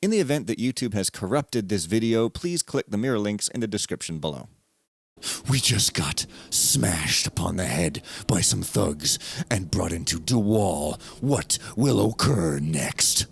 In the event that YouTube has corrupted this video, please click the mirror links in the description below. We just got smashed upon the head by some thugs and brought into DeWall. What will occur next?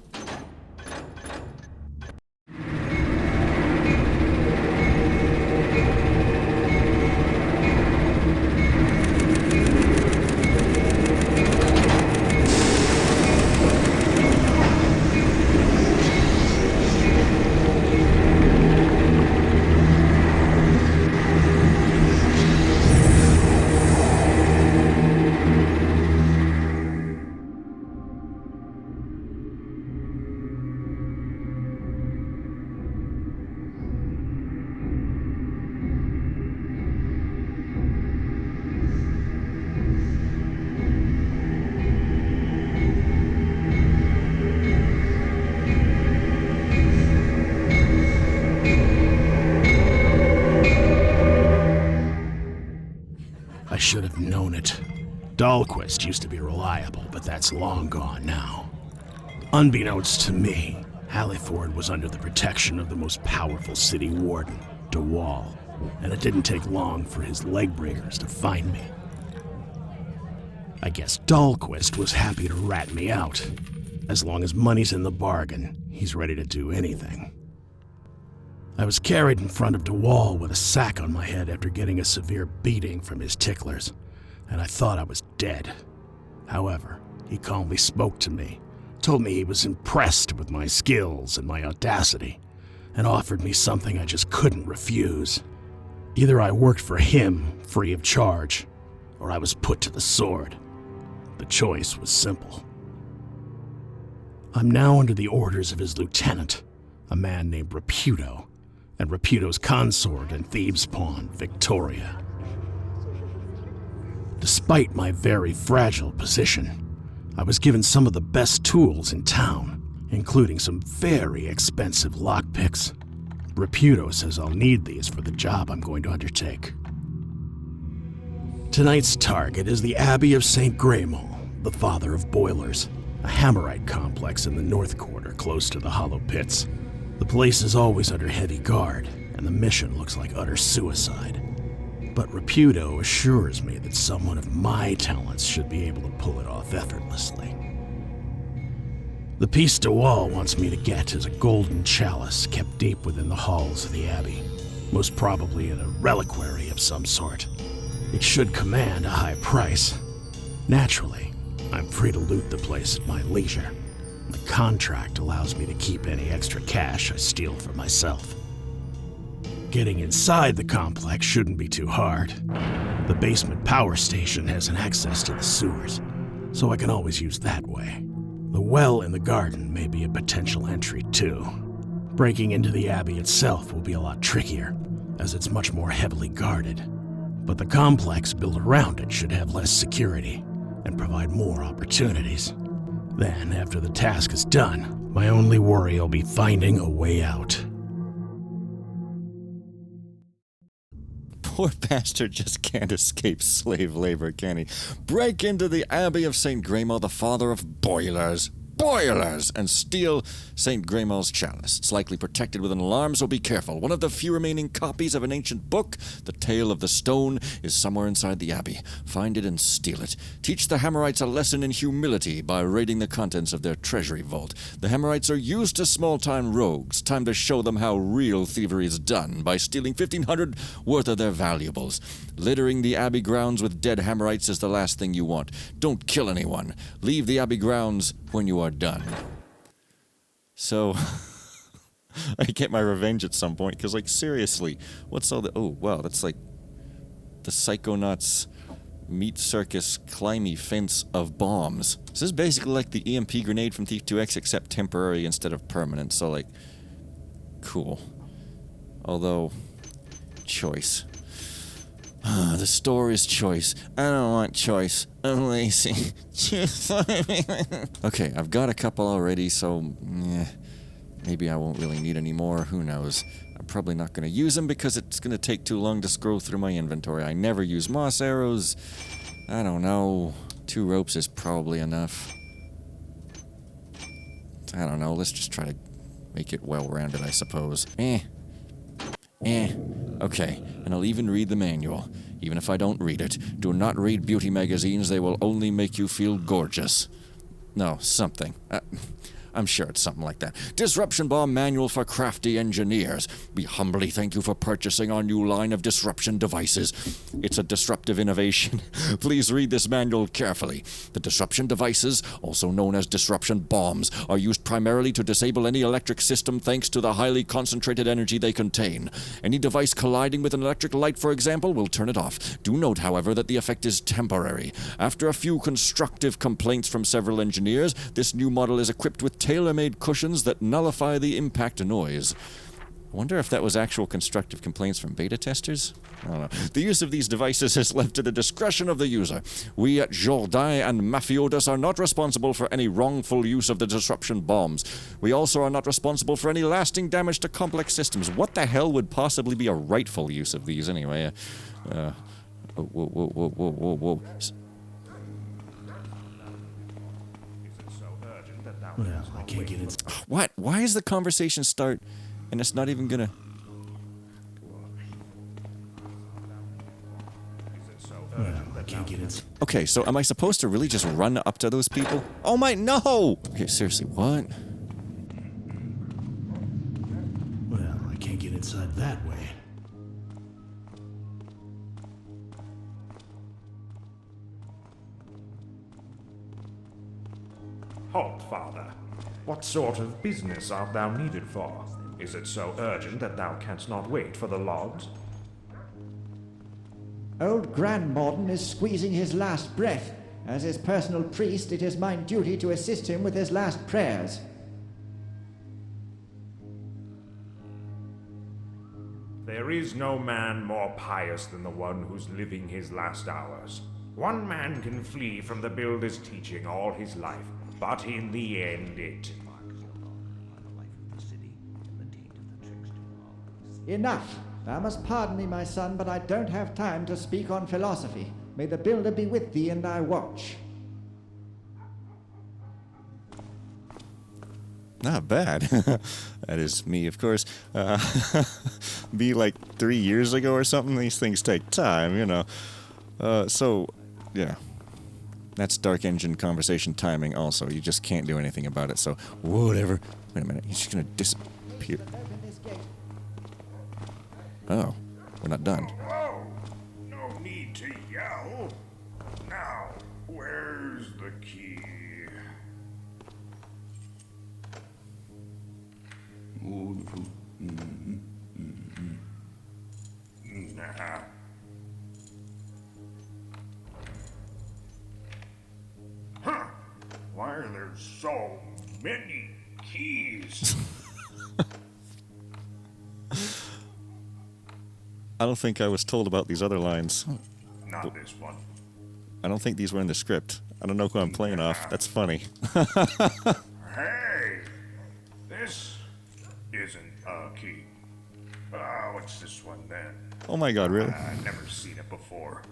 I should have known it. Dahlquist used to be reliable, but that's long gone now. Unbeknownst to me, Halliford was under the protection of the most powerful city warden, DeWall, and it didn't take long for his leg breakers to find me. I guess Dahlquist was happy to rat me out. As long as money's in the bargain, he's ready to do anything. I was carried in front of DeWall with a sack on my head after getting a severe beating from his ticklers, and I thought I was dead. However, he calmly spoke to me, told me he was impressed with my skills and my audacity, and offered me something I just couldn't refuse. Either I worked for him free of charge, or I was put to the sword. The choice was simple. I'm now under the orders of his lieutenant, a man named Reputo, and Reputo's consort and thieves' pawn, Victoria. Despite my very fragile position, I was given some of the best tools in town, including some very expensive lockpicks. Reputo says I'll need these for the job I'm going to undertake. Tonight's target is the Abbey of St. Graymall, the father of boilers, a Hammerite complex in the North Quarter close to the Hollow Pits. The place is always under heavy guard, and the mission looks like utter suicide. But Reputo assures me that someone of my talents should be able to pull it off effortlessly. The piece DeWall wants me to get is a golden chalice kept deep within the halls of the Abbey, most probably in a reliquary of some sort. It should command a high price. Naturally, I'm free to loot the place at my leisure. My contract allows me to keep any extra cash I steal for myself. Getting inside the complex shouldn't be too hard. The basement power station has an access to the sewers, so I can always use that way. The well in the garden may be a potential entry too. Breaking into the Abbey itself will be a lot trickier, as it's much more heavily guarded. But the complex built around it should have less security and provide more opportunities. Then, after the task is done, my only worry will be finding a way out. Poor bastard just can't escape slave labor, can he? Break into the Abbey of St. Graymall, the father of boilers, and steal St. Graymall's chalice. It's likely protected with an alarm, so be careful. One of the few remaining copies of an ancient book, The Tale of the Stone, is somewhere inside the Abbey. Find it and steal it. Teach the Hammerites a lesson in humility by raiding the contents of their treasury vault. The Hammerites are used to small-time rogues. Time to show them how real thievery is done by stealing 1,500 worth of their valuables. Littering the Abbey grounds with dead Hammerites is the last thing you want. Don't kill anyone. Leave the Abbey grounds when you are done. So, I get my revenge at some point, because, like, seriously, what's all the... Oh, wow, that's like the Psychonauts meat circus climby fence of bombs. This is basically like the EMP grenade from Thief 2X, except temporary instead of permanent, so, like, cool. Although, choice. The store is choice. I don't want choice. I'm lazy. Okay, I've got a couple already, so maybe I won't really need any more. Who knows? I'm probably not going to use them because it's going to take too long to scroll through my inventory. I never use moss arrows. I don't know. 2 ropes is probably enough. I don't know. Let's just try to make it well-rounded, I suppose. Okay, and I'll even read the manual. Even if I don't read it, do not read beauty magazines. They will only make you feel gorgeous. No, something. I'm sure it's something like that. Disruption Bomb Manual for Crafty Engineers. We humbly thank you for purchasing our new line of disruption devices. It's a disruptive innovation. Please read this manual carefully. The disruption devices, also known as disruption bombs, are used primarily to disable any electric system thanks to the highly concentrated energy they contain. Any device colliding with an electric light, for example, will turn it off. Do note, however, that the effect is temporary. After a few constructive complaints from several engineers, this new model is equipped with tailor-made cushions that nullify the impact noise. I wonder if that was actual constructive complaints from beta testers? I don't know. The use of these devices is left to the discretion of the user. We at Jourdain and Mafiotus are not responsible for any wrongful use of the disruption bombs. We also are not responsible for any lasting damage to complex systems. What the hell would possibly be a rightful use of these anyway? Whoa. Well, I can't get it. What? Why is the conversation start and it's not even gonna... Well, I can't get it. Okay, so am I supposed to really just run up to those people? Oh my, no! Okay, seriously, what? Well, I can't get inside that way. Halt, father. What sort of business art thou needed for? Is it so urgent that thou canst not wait for the logs? Old Grandmorden is squeezing his last breath. As his personal priest, it is my duty to assist him with his last prayers. There is no man more pious than the one who's living his last hours. One man can flee from the Builder's teaching all his life, but in the end Enough! Thou must pardon me, my son, but I don't have time to speak on philosophy. May the Builder be with thee in thy watch. Not bad. That is me, of course. Be like 3 years ago or something. These things take time, you know. So, yeah. That's Dark Engine conversation timing also. You just can't do anything about it, so whatever. Wait a minute, he's just gonna disappear. Oh, we're not done. Oh, no need to yell. Now, where's the key? Nah. Huh. Why are there so many keys? I don't think I was told about these other lines. Not this one. I don't think these were in the script. I don't know who I'm playing off. That's funny. Hey! This isn't a key. What's this one then? Oh my god, really? I've never seen it before.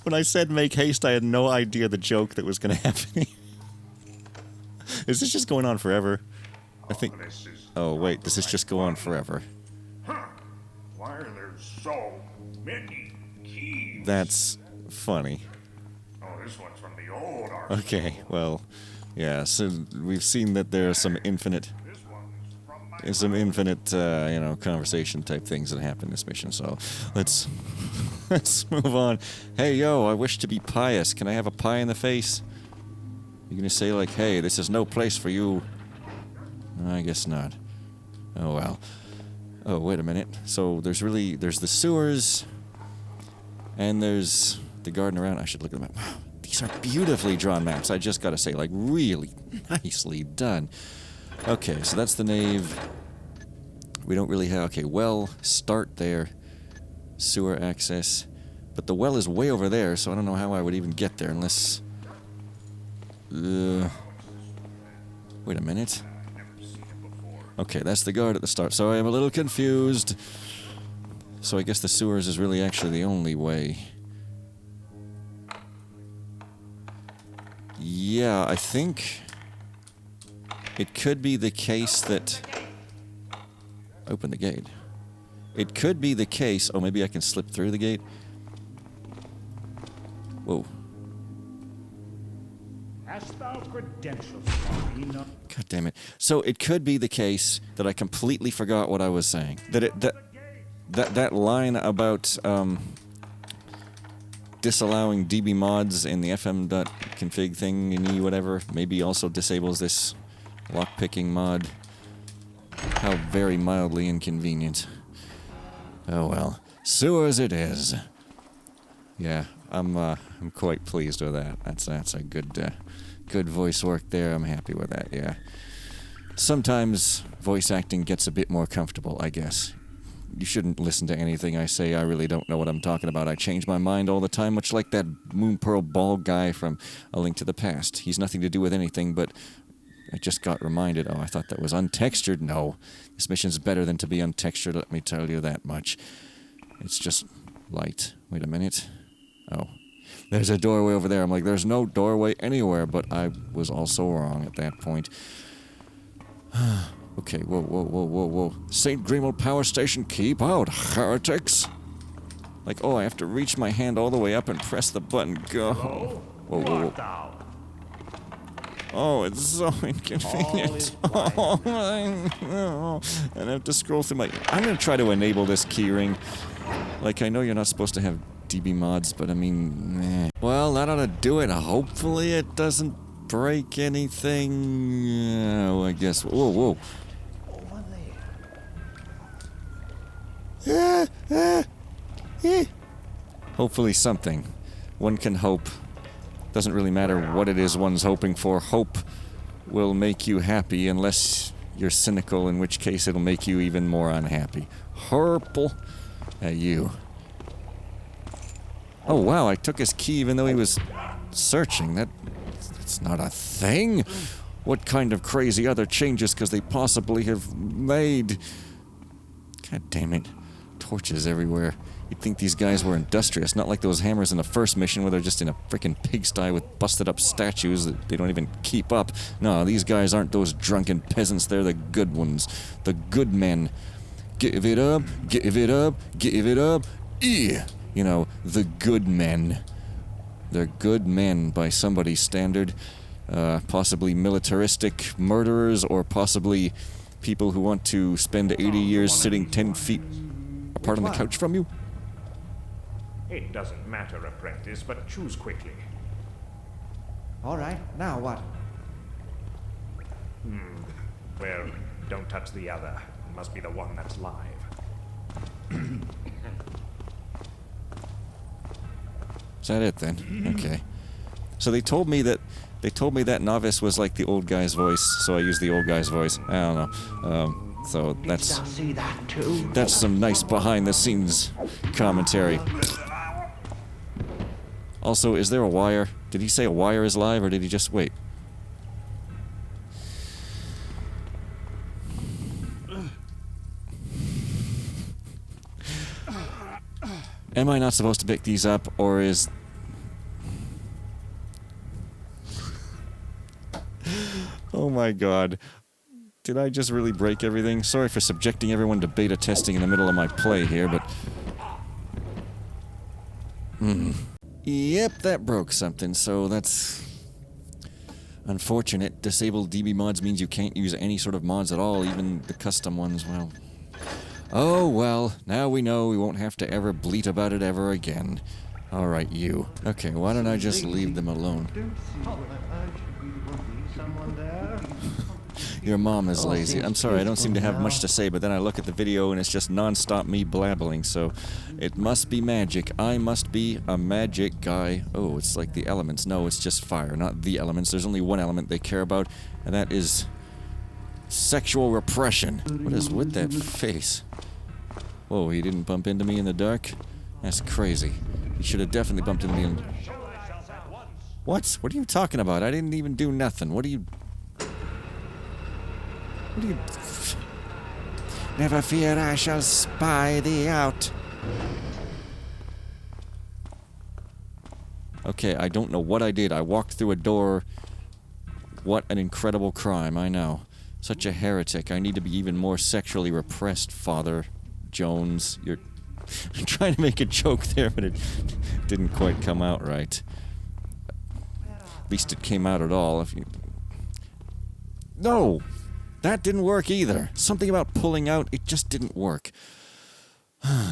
When I said make haste, I had no idea the joke that was going to happen. Is this just going on forever? I think... This is... Oh, wait, does this just go on forever? Huh. Why are there so many keys? That's funny. Oh, this one's from the old art. Okay, well, yeah, so we've seen that there are some infinite... This one's from my... There's some infinite, you know, conversation type things that happen in this mission, so let's... let's move on. Hey, yo, I wish to be pious. Can I have a pie in the face? You're gonna say, like, hey, this is no place for you. I guess not. Oh, well. Oh, wait a minute. So there's the sewers, and there's the garden around. I should look at the map. Wow, these are beautifully drawn maps, I just gotta say. Like, really nicely done. Okay, so that's the nave. We don't really have... Okay, well, start there. Sewer access. But the well is way over there, so I don't know how I would even get there unless... wait a minute. Okay, that's the guard at the start. So I am a little confused. So I guess the sewers is really actually the only way. Yeah, I think... It could be the case that... Open the gate. It could be the case... Oh, maybe I can slip through the gate? Whoa. Hast thou credentials for me? No. God damn it. So it could be the case that I completely forgot what I was saying. That line about disallowing DB mods in the fm.config thing and whatever maybe also disables this lockpicking mod. How very mildly inconvenient. Oh well. Sewers it is. Yeah, I'm quite pleased with that. That's a good voice work there. I'm happy with that, yeah. Sometimes voice acting gets a bit more comfortable, I guess. You shouldn't listen to anything I say. I really don't know what I'm talking about. I change my mind all the time, much like that Moon Pearl bald guy from A Link to the Past. He's nothing to do with anything, but I just got reminded. Oh, I thought that was untextured. No, this mission's better than to be untextured, let me tell you that much. It's just light. Wait a minute. Oh, there's a doorway over there. I'm like, there's no doorway anywhere, but I was also wrong at that point. Okay, whoa. St. Grimold Power Station, keep out, heretics! Like, oh, I have to reach my hand all the way up and press the button. Go. Whoa. Oh, it's so inconvenient. Oh, and I have to scroll through my... I'm going to try to enable this keyring. Like, I know you're not supposed to have DB mods, but I mean, meh. Well, that ought to do it. Hopefully it doesn't break anything. I guess... Whoa. Hopefully something. One can hope. Doesn't really matter what it is one's hoping for. Hope will make you happy unless you're cynical, in which case it'll make you even more unhappy. Purple at you. Oh wow, I took his key even though he was searching. That's not a thing. What kind of crazy other changes could they possibly have made? God damn it. Torches everywhere. You'd think these guys were industrious, not like those hammers in the first mission where they're just in a frickin' pigsty with busted up statues that they don't even keep up. No, these guys aren't those drunken peasants, they're the good ones. The good men. Give it up, give it up, give it up. You know, the good men. They're good men by somebody's standard. Possibly militaristic murderers, or possibly people who want to spend 80 years sitting 10 feet apart on the couch from you. It doesn't matter, apprentice, but choose quickly. All right, now what? Well, don't touch the other. It must be the one that's live. Is that it then? Okay. So they told me that novice was like the old guy's voice, so I used the old guy's voice. I don't know. So that's some nice behind the scenes commentary. Also, is there a wire? Did he say a wire is live, or did he just wait? Am I not supposed to pick these up, or is... Oh my god. Did I just really break everything? Sorry for subjecting everyone to beta testing in the middle of my play here, but... Yep, that broke something, so that's... unfortunate. Disabled DB mods means you can't use any sort of mods at all, even the custom ones, well... Oh well, now we know we won't have to ever bleat about it ever again. Alright, you. Okay, why don't I just leave them alone? Your mom is lazy. I'm sorry, I don't seem to have much to say, but then I look at the video and it's just non-stop me blabbling, so it must be magic. I must be a magic guy. Oh, it's like the elements. No, it's just fire, not the elements. There's only one element they care about, and that is sexual repression. What is with that face? Whoa, he didn't bump into me in the dark? That's crazy. He should have definitely bumped into me in... What? What are you talking about? I didn't even do nothing. What are you... What are you... Never fear, I shall spy thee out. Okay, I don't know what I did. I walked through a door What an incredible crime, I know. Such a heretic. I need to be even more sexually repressed, Father Jones. You're trying to make a joke there, but it didn't quite come out right. At least it came out at all. If you... No! That didn't work either. Something about pulling out, it just didn't work.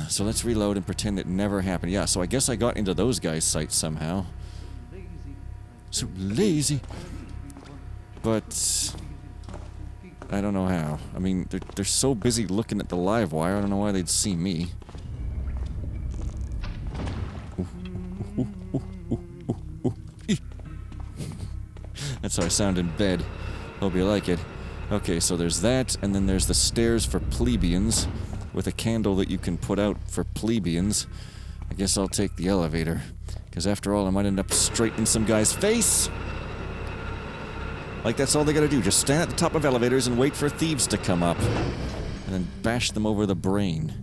So let's reload and pretend it never happened. Yeah, so I guess I got into those guys' sights somehow. So lazy. But I don't know how. I mean, they're so busy looking at the live wire, I don't know why they'd see me. That's how I sound in bed. Hope you like it. Okay, so there's that, and then there's the stairs for plebeians, with a candle that you can put out for plebeians. I guess I'll take the elevator, because after all, I might end up straight in some guy's face. Like, that's all they gotta do, just stand at the top of elevators and wait for thieves to come up. And then bash them over the brain.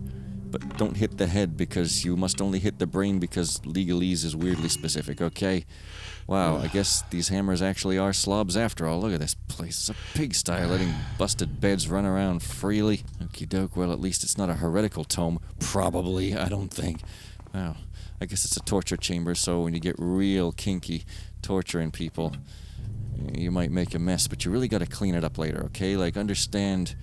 But don't hit the head, because you must only hit the brain because legalese is weirdly specific, okay? Wow, I guess these hammers actually are slobs after all. Look at this place. It's a pigsty letting busted beds run around freely. Okie doke, well, at least it's not a heretical tome. Probably, I don't think. Wow, I guess it's a torture chamber, so when you get real kinky torturing people, you might make a mess, but you really gotta clean it up later, okay? Like, understand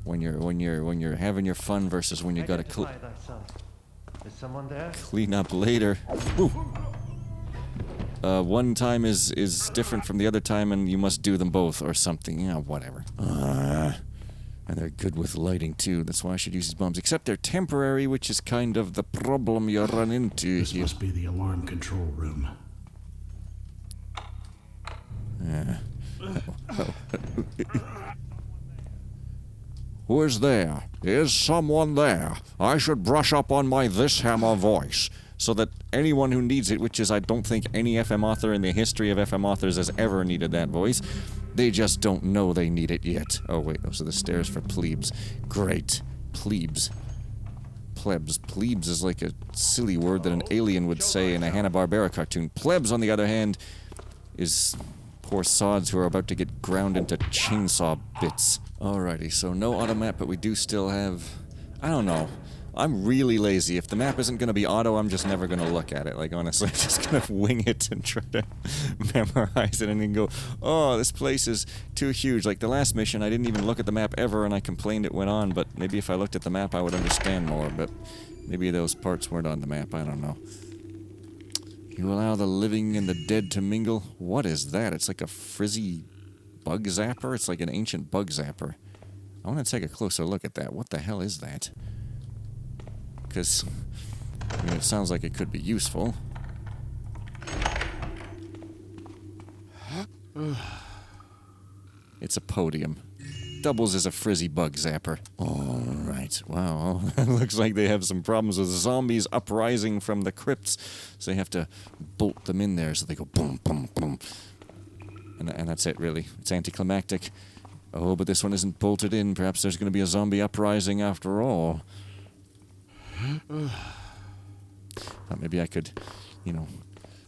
when you're having your fun versus when you gotta Is someone there? clean up later. Ooh. One time is different from the other time, and you must do them both, or something. Yeah, whatever. And they're good with lighting, too. That's why I should use these bombs. Except they're temporary, which is kind of the problem you run into. This must be the alarm control room. Who is there? Is someone there? I should brush up on my this hammer voice. So that anyone who needs it, which is I don't think any FM author in the history of FM authors has ever needed that voice, they just don't know they need it yet. Oh wait, those are the stairs for plebes. Great. Plebes. Plebs. Plebes is like a silly word that an alien would say in a Hanna-Barbera cartoon. Plebs, on the other hand, is poor sods who are about to get ground into chainsaw bits. Alrighty, so no auto map, but we do still have... I don't know. I'm really lazy. If the map isn't going to be auto, I'm just never going to look at it. Like, honestly, I'm just going to wing it and try to memorize it and then go, oh, this place is too huge. Like, the last mission, I didn't even look at the map ever, and I complained it went on, but maybe if I looked at the map, I would understand more, but maybe those parts weren't on the map. I don't know. You allow the living and the dead to mingle? What is that? It's like a frizzy bug zapper? It's like an ancient bug zapper. I want to take a closer look at that. What the hell is that? Because, I mean, it sounds like it could be useful. It's a podium. Doubles as a frizzy bug zapper. Alright, wow. It looks like they have some problems with zombies uprising from the crypts, so they have to bolt them in there so they go boom, boom, boom. And that's it, really. It's anticlimactic. Oh, but this one isn't bolted in. Perhaps there's going to be a zombie uprising after all. Maybe I could, you know,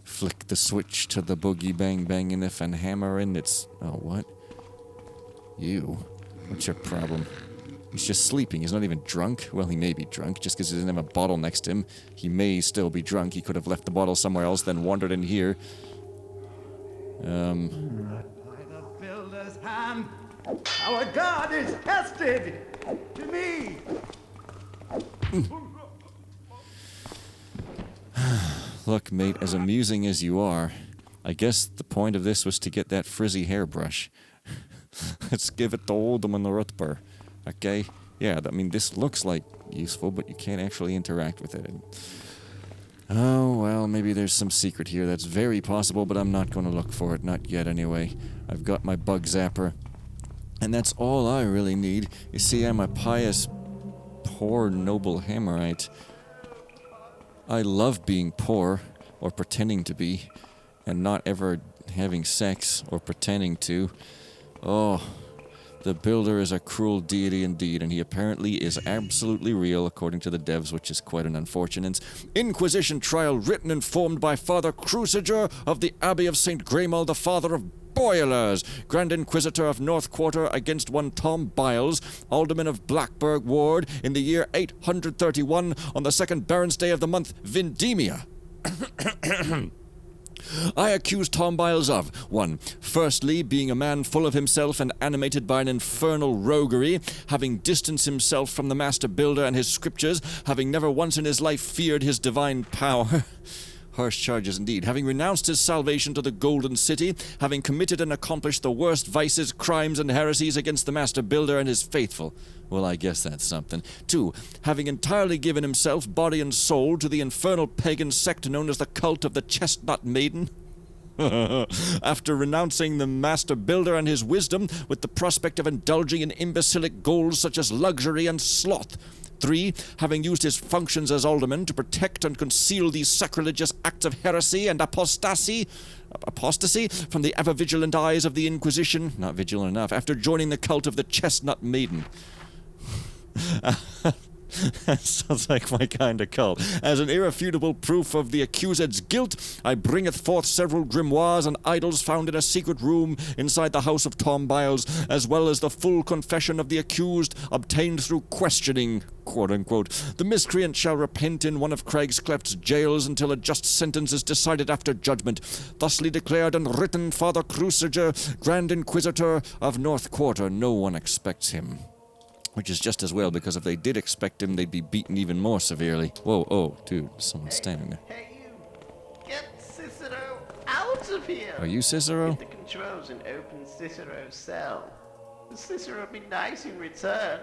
flick the switch to the boogie bang banging if and hammer and it's... Oh, what? You? What's your problem? He's just sleeping. He's not even drunk. Well, he may be drunk. Just because he doesn't have a bottle next to him, he may still be drunk. He could have left the bottle somewhere else, then wandered in here. By the builder's hand, our God is tested! To me! Look, mate, as amusing as you are, I guess the point of this was to get that frizzy hairbrush. Let's give it to Oldham the Rutber. Okay? Yeah, I mean, this looks like useful, but you can't actually interact with it. Oh, well, maybe there's some secret here. That's very possible, but I'm not going to look for it. Not yet, anyway. I've got my bug zapper. And that's all I really need. You see, I'm a pious, poor, noble Hammerite. I love being poor, or pretending to be, and not ever having sex, or pretending to. Oh, the builder is a cruel deity indeed, and he apparently is absolutely real, according to the devs, which is quite an unfortunate Inquisition trial written and formed by Father Cruciger of the Abbey of St. Graymall, the father of Boilers! Grand Inquisitor of North Quarter against one Tom Biles, Alderman of Blackburg Ward, in the year 831, on the second Baron's Day of the month Vindemia. I accuse Tom Biles of 1. Firstly, being a man full of himself and animated by an infernal roguery, having distanced himself from the Master Builder and his scriptures, having never once in his life feared his divine power. Harsh charges indeed. Having renounced his salvation to the Golden City, having committed and accomplished the worst vices, crimes, and heresies against the Master Builder and his faithful. Well, I guess that's something. 2. Having entirely given himself, body and soul, to the infernal pagan sect known as the Cult of the Chestnut Maiden. After renouncing the Master Builder and his wisdom, with the prospect of indulging in imbecilic goals such as luxury and sloth. 3. Having used his functions as alderman to protect and conceal these sacrilegious acts of heresy and apostasy from the ever-vigilant eyes of the Inquisition, not vigilant enough, after joining the cult of the Chestnut Maiden. That sounds like my kind of cult. As an irrefutable proof of the accused's guilt, I bringeth forth several grimoires and idols found in a secret room inside the house of Tom Biles, as well as the full confession of the accused, obtained through questioning, quote-unquote. The miscreant shall repent in one of Craigscleft's jails until a just sentence is decided after judgment. Thusly declared and written Father Cruciger, Grand Inquisitor of North Quarter. No one expects him. Which is just as well, because if they did expect him, they'd be beaten even more severely. Whoa, oh, dude, someone's standing there. Hey, you! Get Cicero out of here! Are you Cicero? Get the controls and open Cicero's cell. Cicero will be nice in return.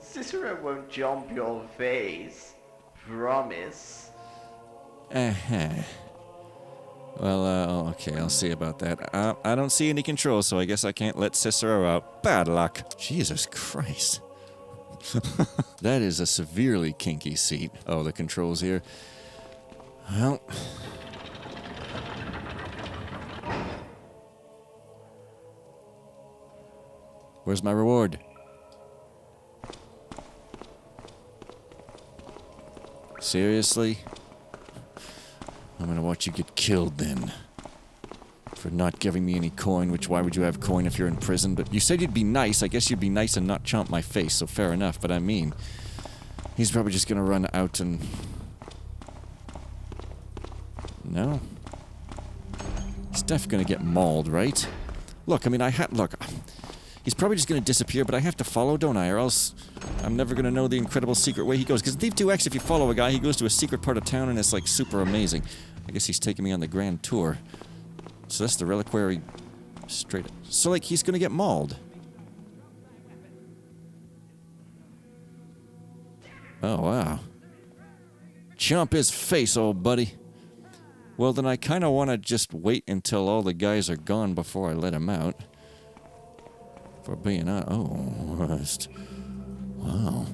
Cicero won't jump your face. Promise. Uh-huh. Well, okay, I'll see about that. I don't see any controls, so I guess I can't let Cicero out. Bad luck. Jesus Christ. That is a severely kinky seat. Oh, the controls here. Well. Where's my reward? Seriously? I'm gonna watch you get killed then. For not giving me any coin, which why would you have coin if you're in prison? But you said you'd be nice. I guess you'd be nice and not chomp my face, so fair enough. But I mean, he's probably just gonna run out and... No? He's definitely gonna get mauled, right? Look, I mean, look, he's probably just gonna disappear, but I have to follow, don't I? Or else I'm never gonna know the incredible secret way he goes. Because Thief 2X, if you follow a guy, he goes to a secret part of town and it's like super amazing. I guess he's taking me on the grand tour. So that's the reliquary straight up. So, like, he's gonna get mauled. Oh, wow. Chomp his face, old buddy. Well, then I kind of want to just wait until all the guys are gone before I let him out. For being out. Oh, wow.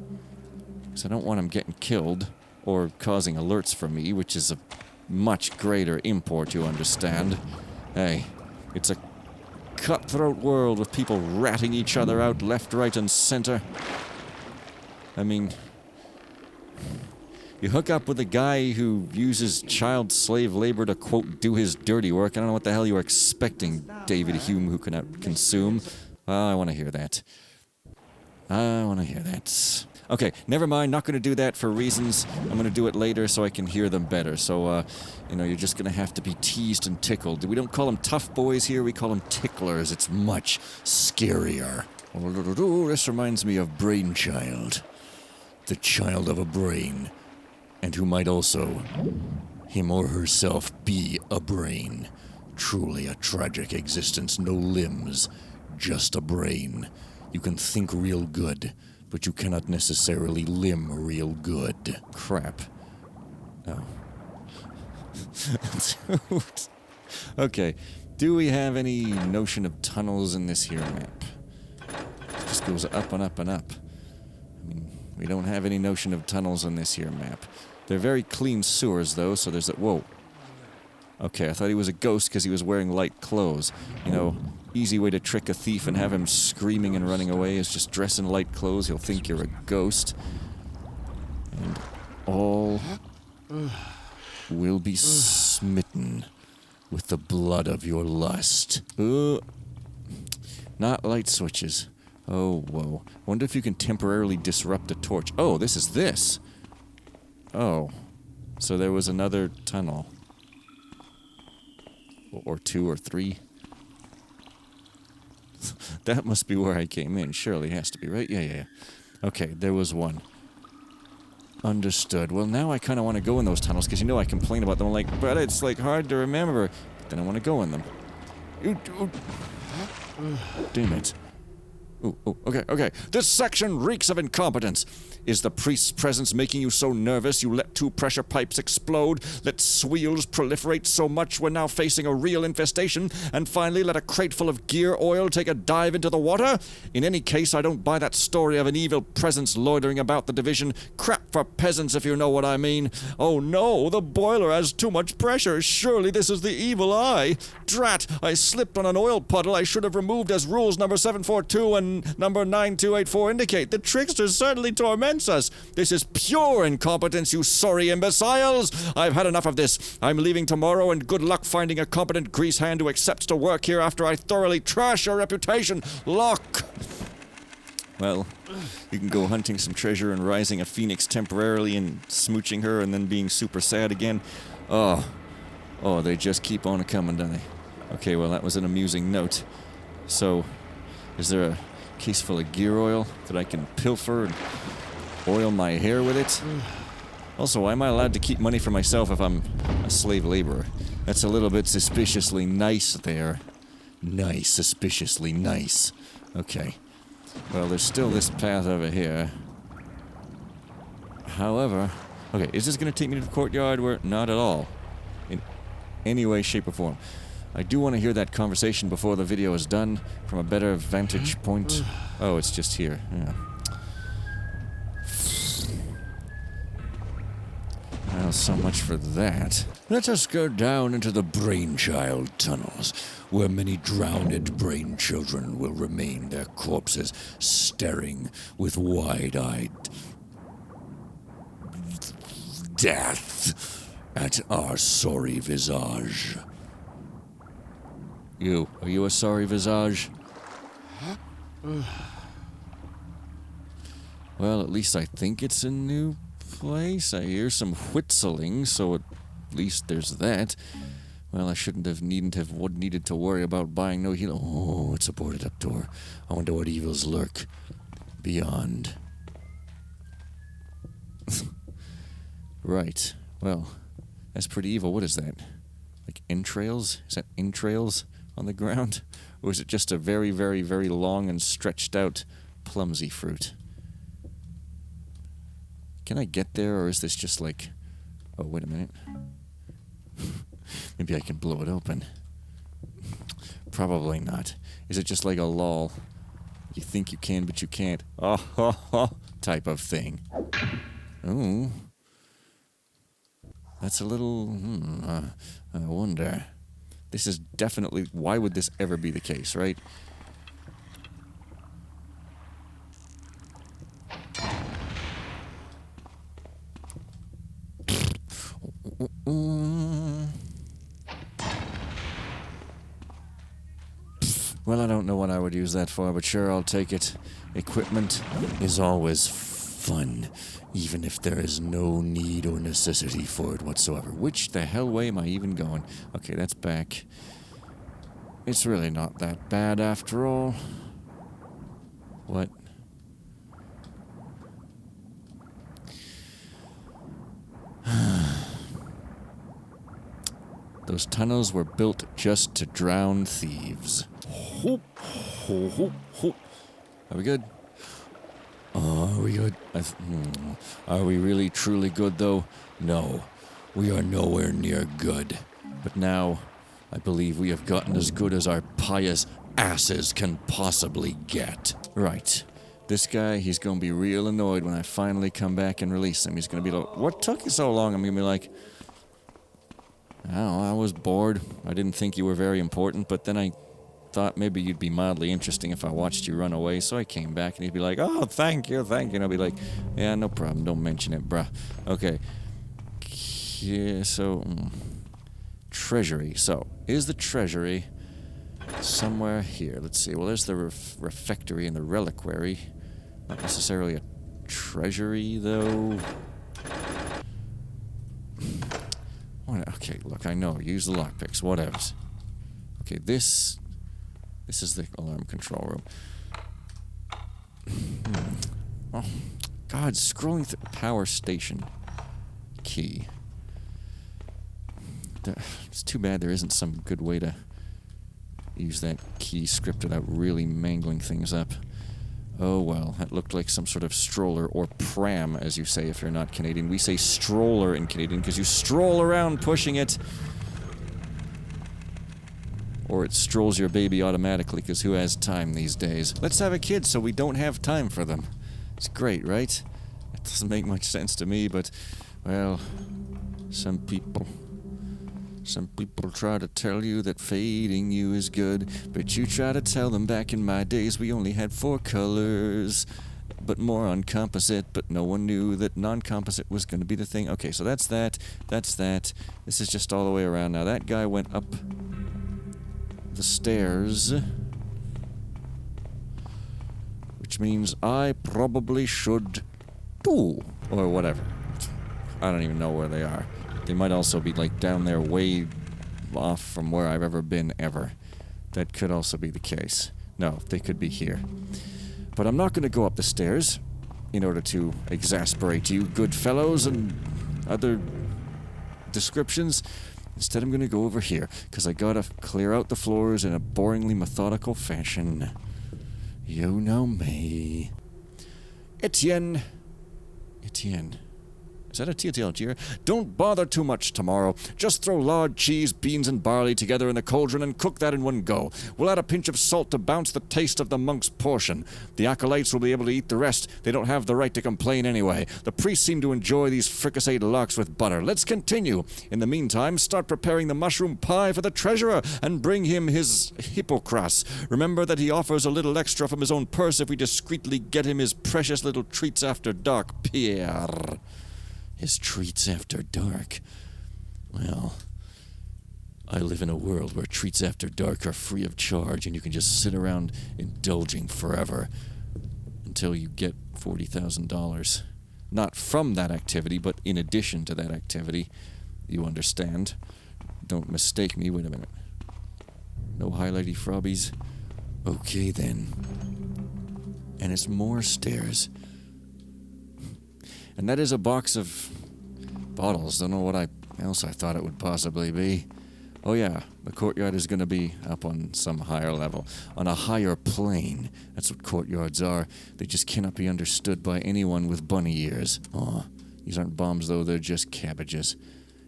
Because I don't want him getting killed or causing alerts for me, which is a much greater import, you understand. Hey, it's a cutthroat world with people ratting each other out left, right, and center. I mean, you hook up with a guy who uses child slave labor to, quote, do his dirty work. I don't know what the hell you were expecting, David Hume, who can out-consume. I want to hear that. I want to hear that. Okay, never mind, not going to do that for reasons. I'm going to do it later so I can hear them better. So, you know, you're just going to have to be teased and tickled. We don't call them tough boys here, we call them ticklers. It's much scarier. This reminds me of Brainchild. The child of a brain. And who might also, him or herself, be a brain. Truly a tragic existence, no limbs, just a brain. You can think real good, but you cannot necessarily limb real good. Crap. Oh. Okay. Do we have any notion of tunnels in this here map? It just goes up and up and up. I mean, we don't have any notion of tunnels in this here map. They're very clean sewers, though, so there's a... Whoa. Okay, I thought he was a ghost because he was wearing light clothes. You know, easy way to trick a thief and have him screaming and running away is just dress in light clothes. He'll think you're a ghost. And all will be smitten with the blood of your lust. Not light switches. Oh, whoa. Wonder if you can temporarily disrupt a torch. Oh, this is this. Oh. So there was another tunnel. Or 2 or 3. That must be where I came in. Surely has to be, right? Yeah. Okay, there was one. Understood. Well, now I kind of want to go in those tunnels, because you know I complain about them. I'm like, but it's like hard to remember. But then I want to go in them. Damn it. Okay. This section reeks of incompetence. Is the priest's presence making you so nervous you let 2 pressure pipes explode, let sweals proliferate so much we're now facing a real infestation, and finally let a crate full of gear oil take a dive into the water? In any case, I don't buy that story of an evil presence loitering about the division. Crap for peasants, if you know what I mean. Oh no, the boiler has too much pressure. Surely this is the evil eye. Drat, I slipped on an oil puddle I should have removed as rules number 742 and number 9284 indicate. The trickster certainly torments us. This is pure incompetence, you sorry imbeciles. I've had enough of this. I'm leaving tomorrow, and good luck finding a competent grease hand who accepts to work here after I thoroughly trash your reputation. Lock! Well, you can go hunting some treasure and rising a phoenix temporarily and smooching her and then being super sad again. Oh, they just keep on coming, don't they? Okay, well, that was an amusing note. So, is there a case full of gear oil that I can pilfer and oil my hair with it? Also, why am I allowed to keep money for myself if I'm a slave laborer? That's a little bit suspiciously nice there. Nice, suspiciously nice. Okay. Well, there's still this path over here. However... Okay, is this going to take me to the courtyard where... Not at all. In any way, shape, or form. I do want to hear that conversation before the video is done, from a better vantage point. Oh, it's just here. Yeah. Well, so much for that. Let us go down into the brainchild tunnels, where many drowned brain children will remain, their corpses staring with wide-eyed death at our sorry visage. Are you a sorry visage? Well, at least I think it's a new place. I hear some whistling, so at least there's that. Well, I needed to worry about buying no heal. Oh, it's a boarded up door. I wonder what evils lurk beyond. Right. Well, that's pretty evil. What is that? Like entrails? Is that entrails on the ground? Or is it just a very, very, very long and stretched out plumsy fruit? Can I get there, or is this just like... Oh, wait a minute. Maybe I can blow it open. Probably not. Is it just like a lull? You think you can, but you can't. Type of thing. Ooh. That's a little... I wonder. This is definitely... Why would this ever be the case, right? Well, I don't know what I would use that for, but sure, I'll take it. Equipment is always fun, even if there is no need or necessity for it whatsoever. Which the hell way am I even going? Okay, that's back. It's really not that bad after all. What? Those tunnels were built just to drown thieves. Are we good? Are we good? Are we really truly good, though? No, we are nowhere near good. But now, I believe we have gotten as good as our pious asses can possibly get. Right. This guy, he's gonna be real annoyed when I finally come back and release him. He's gonna be like, what took you so long? I'm gonna be like, oh, I was bored. I didn't think you were very important, but then I thought maybe you'd be mildly interesting if I watched you run away, so I came back, and he'd be like, oh, thank you. And I'll be like, yeah, no problem, don't mention it, bruh. Okay. Yeah, so... treasury. So, is the treasury somewhere here? Let's see. Well, there's the refectory and the reliquary. Not necessarily a treasury, though. Okay, look, I know. Use the lockpicks. Whatevs. Okay, this is the alarm control room. Oh, God, scrolling through power station key. It's too bad there isn't some good way to use that key script without really mangling things up. Oh well, that looked like some sort of stroller, or pram, as you say if you're not Canadian. We say stroller in Canadian because you stroll around pushing it. Or it strolls your baby automatically, because who has time these days? Let's have a kid so we don't have time for them. It's great, right? It doesn't make much sense to me, but, well, some people try to tell you that fading you is good, but you try to tell them back in my days we only had 4 colors, but more on composite, but no one knew that non-composite was going to be the thing. Okay, so that's that. This is just all the way around. Now, that guy went up the stairs, which means I probably should do, or whatever. I don't even know where they are. They might also be, like, down there way off from where I've ever been, ever. That could also be the case. No, they could be here. But I'm not going to go up the stairs in order to exasperate you good fellows and other descriptions. Instead, I'm going to go over here, because I gotta clear out the floors in a boringly methodical fashion. You know me. Etienne. Is that a TTLG? Don't bother too much tomorrow. Just throw lard, cheese, beans, and barley together in the cauldron and cook that in one go. We'll add a pinch of salt to bounce the taste of the monk's portion. The acolytes will be able to eat the rest. They don't have the right to complain anyway. The priests seem to enjoy these fricasseed larks with butter. Let's continue. In the meantime, start preparing the mushroom pie for the treasurer and bring him his hippocras. Remember that he offers a little extra from his own purse if we discreetly get him his precious little treats after dark, Pierre. His treats after dark. Well, I live in a world where treats after dark are free of charge and you can just sit around indulging forever until you get $40,000. Not from that activity, but in addition to that activity. You understand? Don't mistake me. Wait a minute. No highlighty frobbies? Okay, then. And it's more stairs. And that is a box of bottles. Don't know what else I thought it would possibly be. Oh yeah, the courtyard is going to be up on some higher level. On a higher plane. That's what courtyards are. They just cannot be understood by anyone with bunny ears. Oh, these aren't bombs though, they're just cabbages.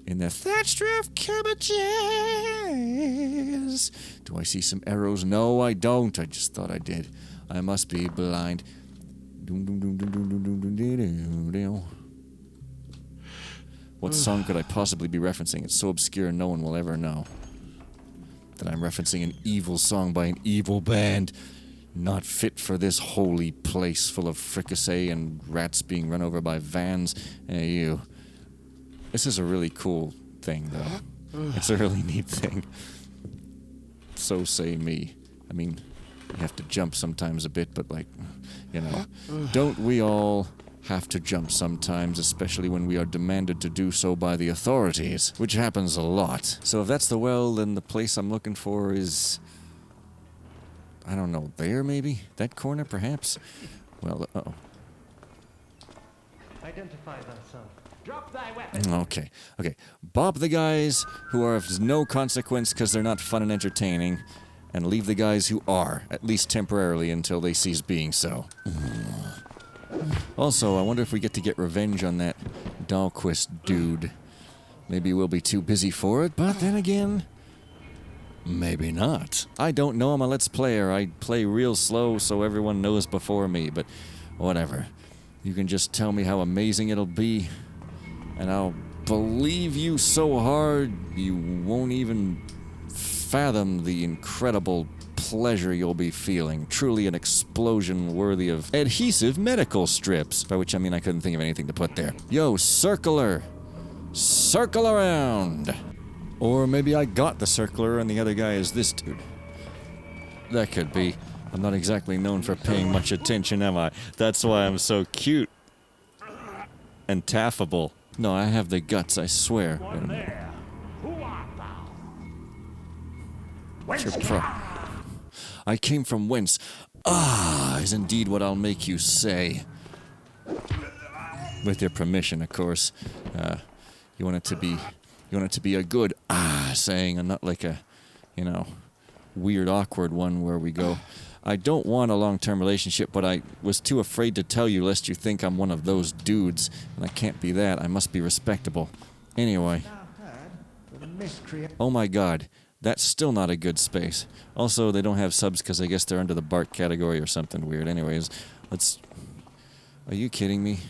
In the thatched roof cabbages. Do I see some arrows? No, I don't. I just thought I did. I must be blind. What song could I possibly be referencing? It's so obscure no one will ever know that I'm referencing an evil song by an evil band, not fit for this holy place full of fricassee and rats being run over by vans. Hey, you. This is a really cool thing, though. It's a really neat thing. So say me. I mean, you have to jump sometimes a bit, but like, you know, don't we all have to jump sometimes, especially when we are demanded to do so by the authorities, which happens a lot. So if that's the well, then the place I'm looking for is, I don't know, there maybe? That corner, perhaps? Well, uh-oh. Identify thyself. Drop thy weapon. Okay. Bop the guys who are of no consequence because they're not fun and entertaining, and leave the guys who are, at least temporarily, until they cease being so. Also, I wonder if we get to get revenge on that Dahlquist dude. Maybe we'll be too busy for it, but then again, maybe not. I don't know, I'm a Let's Player. I play real slow so everyone knows before me, but whatever. You can just tell me how amazing it'll be, and I'll believe you so hard you won't even fathom the incredible pleasure you'll be feeling. Truly an explosion worthy of adhesive medical strips. By which I mean I couldn't think of anything to put there. Yo, circler! Circle around! Or maybe I got the circler and the other guy is this dude. That could be. I'm not exactly known for paying much attention, am I? That's why I'm so cute. And taffable. No, I have the guts, I swear. Wait a minute. Who art thou? What's your I came from whence? Ah, is indeed what I'll make you say. With your permission, of course. You want it to be a good saying, and not like a, you know, weird, awkward one where we go, I don't want a long-term relationship, but I was too afraid to tell you lest you think I'm one of those dudes, and I can't be that. I must be respectable. Anyway. Oh my god. That's still not a good space. Also, they don't have subs because I guess they're under the Bart category or something weird. Anyways, let's... Are you kidding me?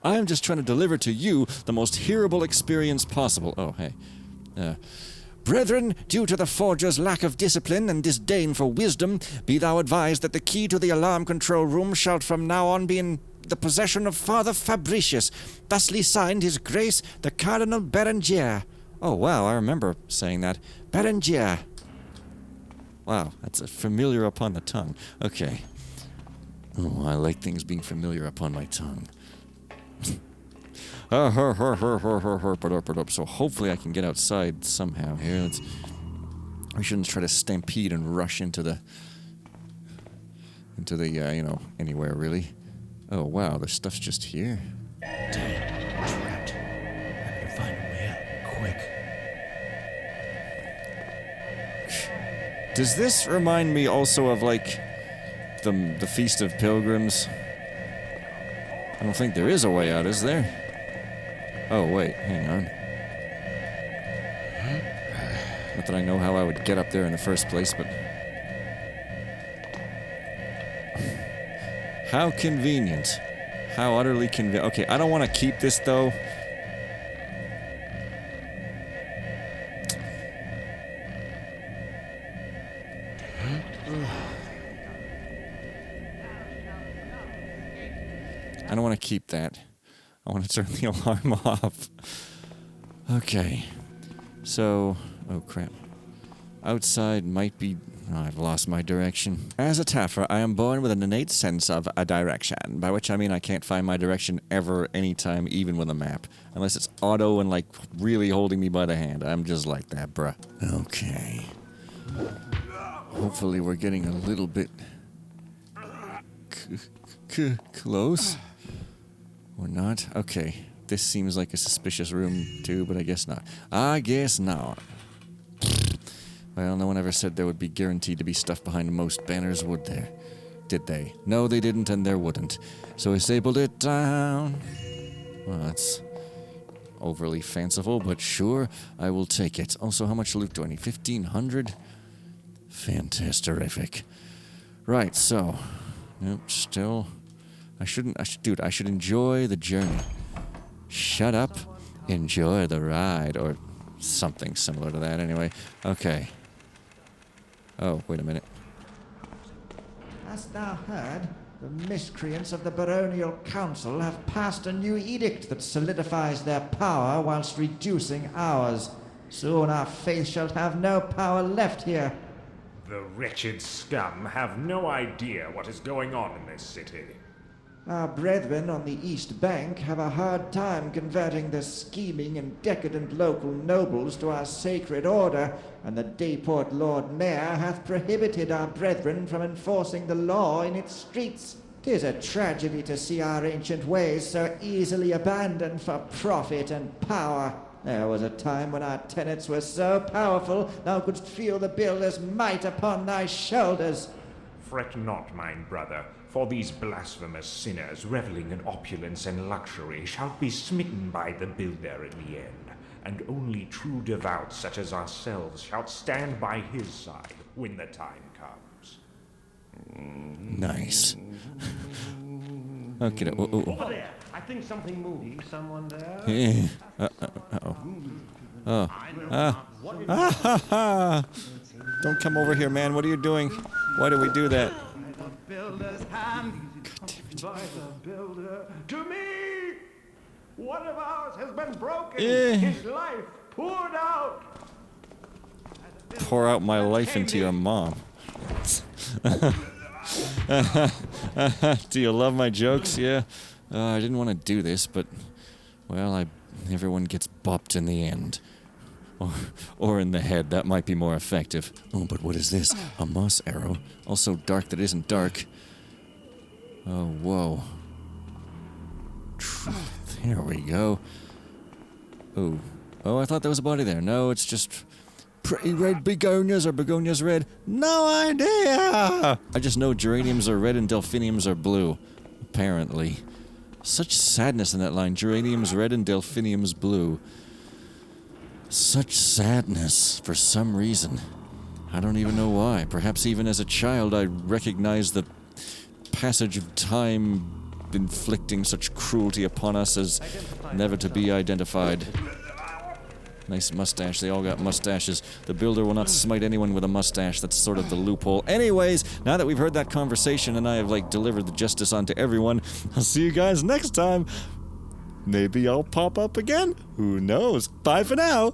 I am just trying to deliver to you the most hearable experience possible. Oh, hey. Brethren, due to the forger's lack of discipline and disdain for wisdom, be thou advised that the key to the alarm control room shall from now on be in the possession of Father Fabricius, thusly signed His Grace the Cardinal Berengier. Oh, wow, I remember saying that. Berengier. Wow, that's familiar upon the tongue. Okay. Oh, I like things being familiar upon my tongue. So hopefully I can get outside somehow here. We shouldn't try to stampede and rush into the, you know, anywhere really. Oh wow, the stuff's just here. Damn, I'm trapped. I need to find a way out, quick. Does this remind me also of like the Feast of Pilgrims? I don't think there is a way out, is there? Oh wait, hang on. Not that I know how I would get up there in the first place, but... How convenient. How utterly convenient. Okay, I don't want to keep this, though. I don't want to keep that. I want to turn the alarm off. Okay. So... Oh, crap. Outside might be... Oh, I've lost my direction. As a Taffer, I am born with an innate sense of a direction, by which I mean I can't find my direction ever, anytime, even with a map. Unless it's auto and, like, really holding me by the hand. I'm just like that, bruh. Okay. Hopefully we're getting a little bit... close? Or not? Okay. This seems like a suspicious room, too, but I guess not. I guess not. Well, no one ever said there would be guaranteed to be stuff behind most banners, would there? Did they? No, they didn't, and there wouldn't. So I stapled it down. Well, that's overly fanciful, but sure, I will take it. Also, how much loot do I need? 1,500? Fantastic. Right, so... Nope, still... I should enjoy the journey. Shut up, enjoy the ride, or something similar to that anyway. Okay. Oh, wait a minute. Hast thou heard? The miscreants of the baronial council have passed a new edict that solidifies their power whilst reducing ours. Soon our faith shall have no power left here. The wretched scum have no idea what is going on in this city. Our brethren on the East Bank have a hard time converting the scheming and decadent local nobles to our sacred order, and the Dayport Lord Mayor hath prohibited our brethren from enforcing the law in its streets. 'Tis a tragedy to see our ancient ways so easily abandoned for profit and power. There was a time when our tenets were so powerful thou couldst feel the builder's might upon thy shoulders. Fret not, mine brother, for these blasphemous sinners, reveling in opulence and luxury, shall be smitten by the builder in the end, and only true devout such as ourselves shall stand by his side when the time comes. Nice. Okay. Over there. I think something moved. Someone there? Yeah. Don't come over here, man. What are you doing? Why do we do that? Builder's hand. By the builder to me. One of ours has been broken. Eh. His life poured out. Pour out my life into your mom. Do you love my jokes? Yeah. I didn't want to do this, but, well, everyone gets bopped in the end. Or in the head. That might be more effective. Oh, but what is this? A moss arrow. Also dark that isn't dark. Oh, whoa. There we go. Oh. Oh, I thought there was a body there. No, it's just pretty red begonias. Are begonias red? No idea! I just know geraniums are red and delphiniums are blue. Apparently. Such sadness in that line. Geraniums red and delphiniums blue. Such sadness, for some reason. I don't even know why. Perhaps even as a child I recognized the passage of time inflicting such cruelty upon us as never to be identified. Nice mustache. They all got mustaches. The builder will not smite anyone with a mustache. That's sort of the loophole. Anyways, now that we've heard that conversation and I have, delivered the justice onto everyone, I'll see you guys next time. Maybe I'll pop up again. Who knows? Bye for now.